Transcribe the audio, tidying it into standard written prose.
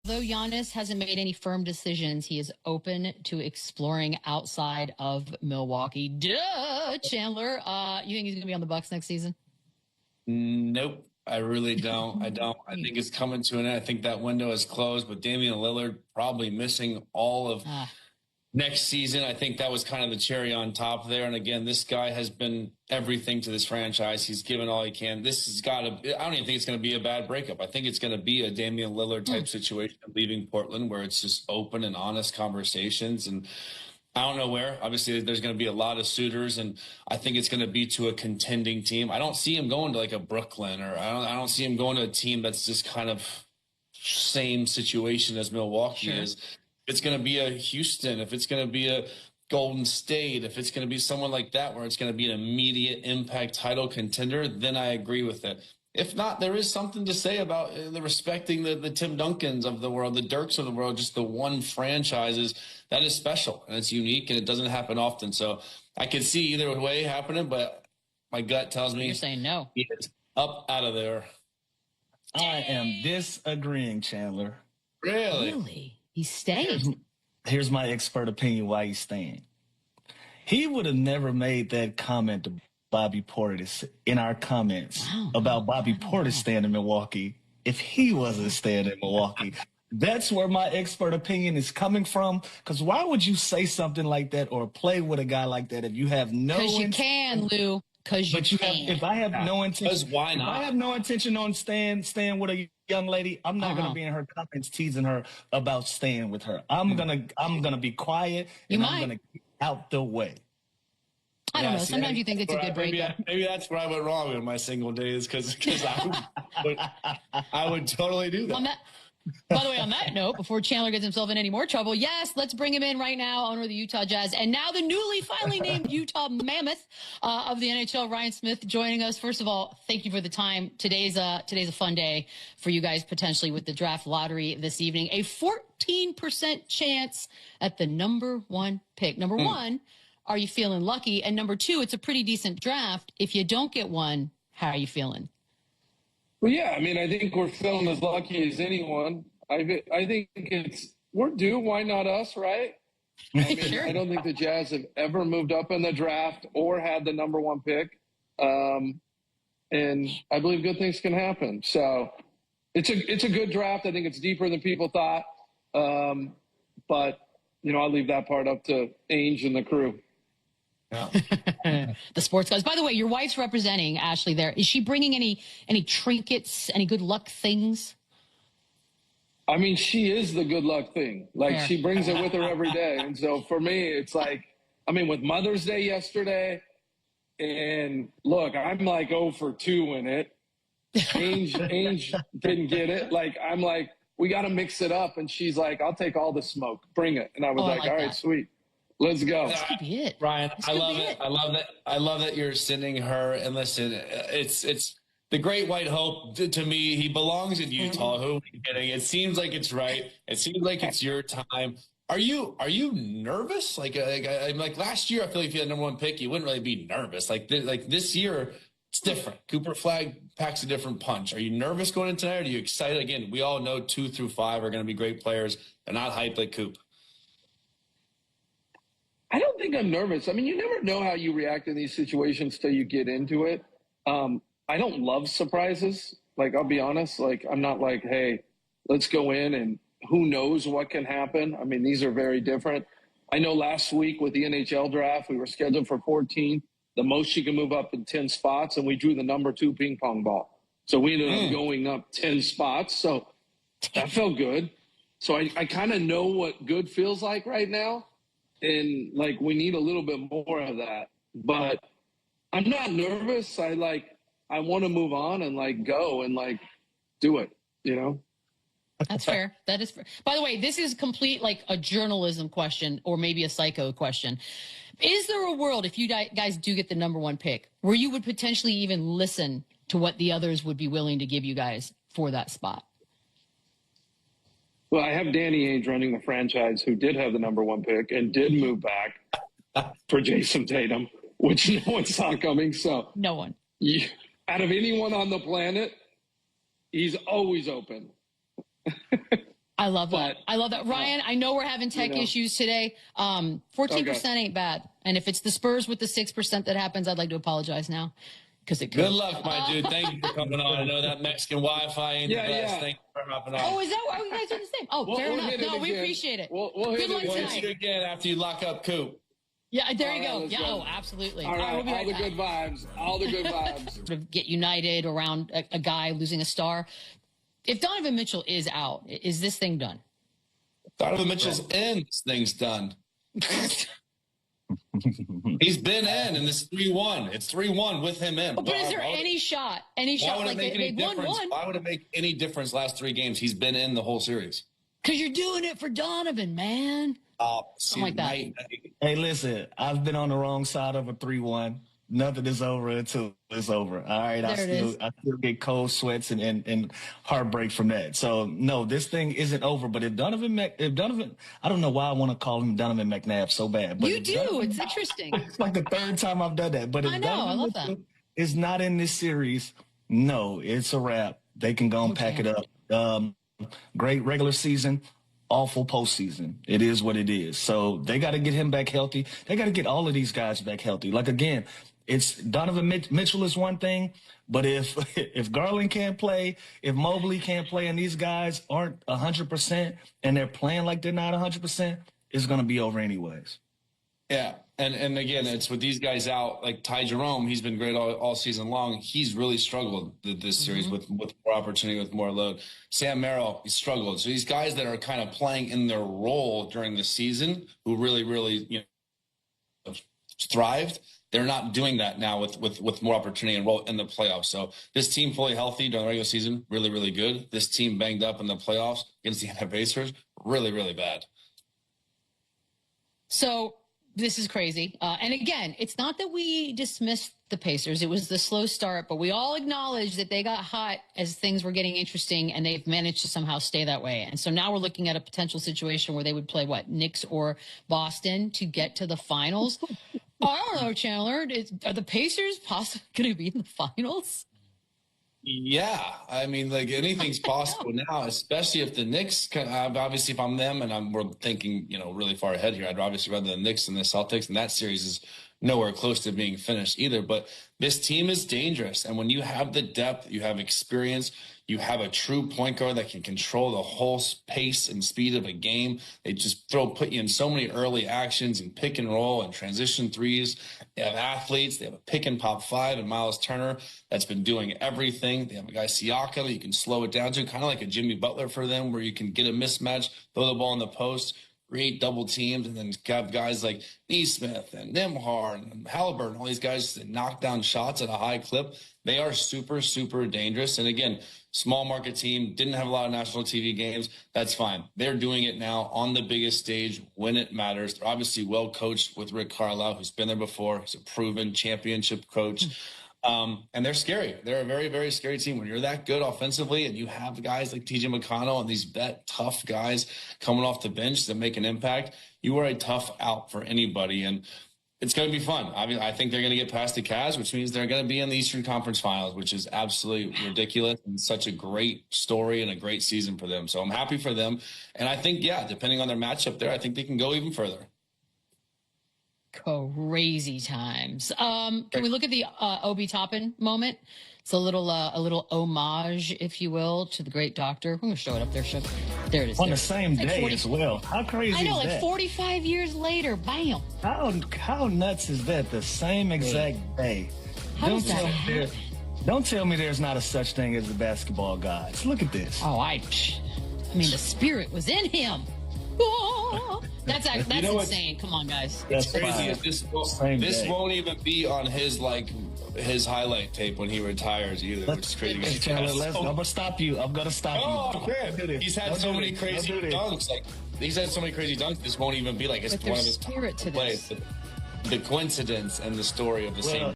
Though Giannis hasn't made any firm decisions, he is open to exploring outside of Milwaukee. Duh, Chandler. You think he's going to be on the Bucks next season? Nope, I really don't. I think it's coming to an end. I think that window is closed, but Damian Lillard probably missing all of next season. I think that was kind of the cherry on top there. And again, this guy has been everything to this franchise. He's given all he can. This has got to, I don't even think it's going to be a bad breakup. I think it's going to be a Damian Lillard type situation leaving Portland where it's just open and honest conversations. And I don't know where. Obviously, there's going to be a lot of suitors, and I think it's going to be to a contending team. I don't see him going to like a Brooklyn, or I don't see him going to a team that's just kind of same situation as Milwaukee is. It's going to be a Houston, if it's going to be a Golden State, if it's going to be someone like that where it's going to be an immediate impact title contender, then I agree with it. If not, there is something to say about the respecting the Tim Duncans of the world, the Dirks of the world, just the one franchises that is special and it's unique and it doesn't happen often. So I could see either way happening, but my gut tells me you're saying no. It's up out of there. I am disagreeing, Chandler. Really? He's staying. Here's my expert opinion why he's staying. He would have never made that comment to Bobby Portis in our comments about Bobby Portis staying in Milwaukee if he wasn't staying in Milwaukee. That's where my expert opinion is coming from. Because why would you say something like that or play with a guy like that if you have no? Because you can, Lou. Because you can. If I have no intention, why not? If I have no intention on staying with a young lady, I'm not gonna be in her comments teasing her about staying with her. I'm gonna be quiet and I'm gonna get out the way. I don't know. Sometimes you think it's a good breakup. Maybe that's where I went wrong in my single days because I would totally do that. By the way, on that note, before Chandler gets himself in any more trouble, yes, let's bring him in right now, owner of the Utah Jazz, and now the finally named Utah Mammoth of the NHL, Ryan Smith, joining us. First of all, thank you for the time. Today's a fun day for you guys potentially with the draft lottery this evening. A 14% chance at the number one pick. Number one, are you feeling lucky? And number two, it's a pretty decent draft. If you don't get one, how are you feeling? Well, yeah, I mean, I think we're feeling as lucky as anyone. I think we're due. Why not us, right? I mean, Sure. I don't think the Jazz have ever moved up in the draft or had the number one pick. And I believe good things can happen. So it's a good draft. I think it's deeper than people thought. But, I'll leave that part up to Ainge and the crew. Yeah. The sports guys. By the way, your wife's representing Ashley there. Is she bringing any trinkets, any good luck things? I mean, she is the good luck thing. Like, she brings it with her every day. And so for me, it's like, with Mother's Day yesterday, and look, I'm like 0 for 2 in it. Ainge didn't get it. Like, I'm like, we got to mix it up. And she's like, I'll take all the smoke. Bring it. And I was all right, sweet. Let's go. This could be it. Brian, I love it. I love that. I love that you're sending her. And listen, it's the great white hope to me. He belongs in Utah. Who are we kidding? It seems like it's right. It seems like it's your time. Are you nervous? Like last year, I feel like if you had number one pick, you wouldn't really be nervous. Like this year, it's different. Cooper Flag packs a different punch. Are you nervous going into tonight? Or are you excited? Again, we all know 2 through 5 are going to be great players. They're not hyped like Coop. I don't think I'm nervous. I mean, you never know how you react in these situations till you get into it. I don't love surprises. Like, I'll be honest. Like, I'm not like, hey, let's go in and who knows what can happen. I mean, these are very different. I know last week with the NHL draft, we were scheduled for 14, the most you can move up in 10 spots, and we drew the number 2 ping pong ball. So we ended up going up 10 spots. So that felt good. So I kind of know what good feels like right now. And, like, we need a little bit more of that. But I'm not nervous. I want to move on and, go and, do it, That's fair. That is fair. By the way, this is complete, a journalism question or maybe a psycho question. Is there a world, if you guys do get the number one pick, where you would potentially even listen to what the others would be willing to give you guys for that spot? Well, I have Danny Ainge running the franchise who did have the number one pick and did move back for Jason Tatum, which no one saw coming. So no one. Out of anyone on the planet, he's always open. I love that. I love that. Ryan, I know we're having tech issues today. 14% ain't bad. And if it's the Spurs with the 6% that happens, I'd like to apologize now. Because it could. Good luck, my dude. Thank you for coming on. I know that Mexican Wi-Fi ain't the best. Thank you for hopping on. Oh, is that why you guys are the same? Oh, fair enough. No, we appreciate it. We'll hit Good luck We'll tonight. hit you again after you lock up Coop. Yeah, there you go. Yeah, oh, absolutely. All right, we'll be all the back. good vibes. All the good vibs. Sort of get united around a guy losing a star. If Donovan Mitchell is out, is this thing done? Donovan Mitchell's in. This thing's done. He's been in, and it's 3-1. It's 3-1 with him in. But is there any shot? Any shot? Why would it make any difference? Why would it make any difference last 3 games? He's been in the whole series. Because you're doing it for Donovan, man. Something like that. Hey, listen, I've been on the wrong side of a 3-1. Nothing is over until it's over. All right. I still get cold sweats and heartbreak from that. So no, this thing isn't over. But if Donovan, I don't know why I want to call him Donovan McNabb so bad. But you do. It's interesting. It's like the 3rd time I've done that. But if I love that. is not in this series, no, it's a wrap. They can go and pack it up. Great regular season. Awful postseason. It is what it is. So they got to get him back healthy. They got to get all of these guys back healthy. Like, again, it's Donovan Mitchell is one thing, but if Garland can't play, if Mobley can't play, and these guys aren't 100% and they're playing like they're not 100%, it's going to be over anyways. Yeah. And again, it's with these guys out, like Ty Jerome, he's been great all season long. He's really struggled this series with more opportunity, with more load. Sam Merrill, he struggled. So these guys that are kind of playing in their role during the season, who really, thrived, they're not doing that now with more opportunity and role in the playoffs. So this team fully healthy during the regular season, really, really good. This team banged up in the playoffs against the Indiana Pacers, really, really bad. So this is crazy. And again, it's not that we dismissed the Pacers. It was the slow start, but we all acknowledge that they got hot as things were getting interesting, and they've managed to somehow stay that way. And so now we're looking at a potential situation where they would play, Knicks or Boston to get to the finals. I don't know, Chandler. Are the Pacers possibly going to be in the finals? Yeah, I mean, like, anything's possible now, especially if the Knicks, obviously if I'm them and we're thinking, really far ahead here, I'd obviously rather the Knicks than the Celtics, and that series is nowhere close to being finished either. But this team is dangerous, and when you have the depth, you have experience, you have a true point guard that can control the whole pace and speed of a game. They just put you in so many early actions and pick and roll and transition threes. They have athletes. They have a pick and pop 5 and Miles Turner that's been doing everything. They have a guy Siakam you can slow it down to, kind of like a Jimmy Butler for them, where you can get a mismatch, throw the ball in the post, create double teams, and then have guys like Neesmith and Nembhard and Halliburton, all these guys that knock down shots at a high clip. They are super, super dangerous. And again, small market team, didn't have a lot of national TV games. That's fine. They're doing it now on the biggest stage when it matters. They're obviously well coached with Rick Carlisle, who's been there before. He's a proven championship coach. And they're scary. They're a very, very scary team. When you're that good offensively and you have guys like TJ McConnell and these tough guys coming off the bench that make an impact, you are a tough out for anybody. And it's going to be fun. I think they're going to get past the Cavs, which means they're going to be in the Eastern Conference Finals, which is absolutely ridiculous and such a great story and a great season for them. So I'm happy for them. And I think, depending on their matchup there, I think they can go even further. Crazy times. Can we look at the Obi Toppin moment? It's a little homage, if you will, to the great doctor. I'm going to show it up there. There it is. On the same day as well. How crazy is that? I know, 45 years later. Bam. How nuts is that? The same exact day. How does that happen? Don't tell me there's not a such thing as the basketball gods. Look at this. Oh, I mean, the spirit was in him. Oh, that's insane. Come on, guys. It's crazy. This won't even be on his highlight tape when he retires either, which is crazy. I'm gonna stop you. I'm gonna stop you. Oh man, he's had so many crazy dunks. He's had so many crazy dunks. This won't even be it's one of his spirit to this. The coincidence and the story of the same.